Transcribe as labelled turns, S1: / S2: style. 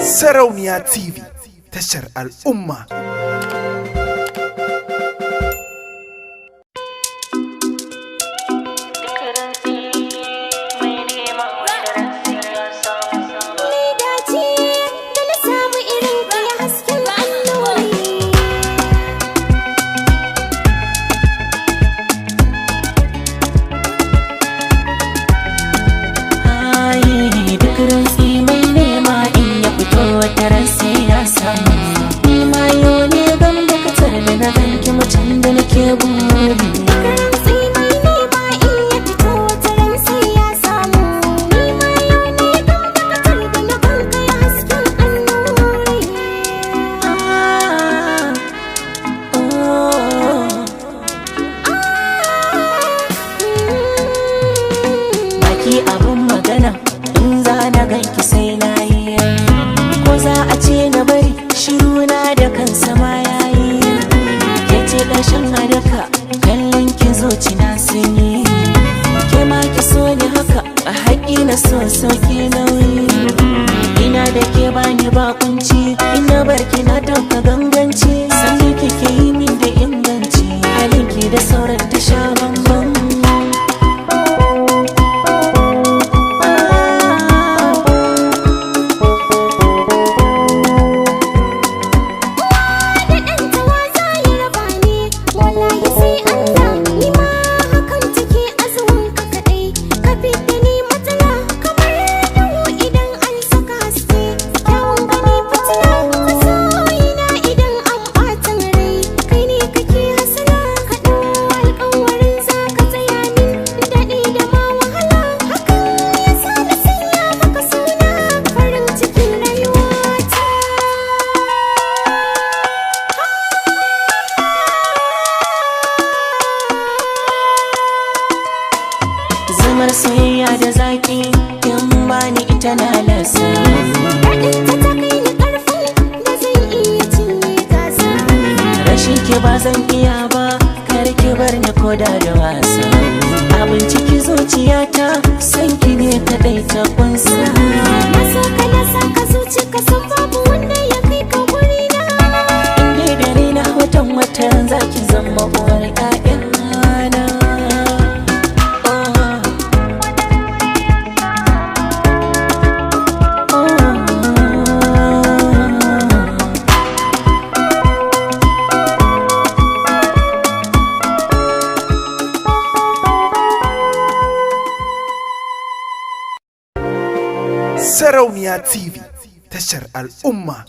S1: Sarauniya TV, tashar al'umma.
S2: Abun magana in za na ganki sai na yi, ko za a ce na bari shiru na da kansa ma yayi. Ke ce ƙarshen hadaka kallon ki zoci na sanyi, ke ma ki so ni haka a haƙi na so sauki nauyi. Ina da ke bani bakunci, ina barki na tauka ganganci, sannan kike yi min da inganci, halinki da sauran ta sha bambam. Zumar soyayya da zaki in bani ita na lasa, daɗin ta ta kai ni ƙarfi da zan iya cinye gasa. Rashin ki ba zan iya ba, kar ki bar ni koda da wasa. Abin ciki zuciyata san ki ne kaɗai ta kunsa. Na so ka zuci ka san babu wanda ya kai ka wurina. Inda da raina watan zaki zama uwar ƴaƴana.
S1: Sarauniya TV, tashar al'umma.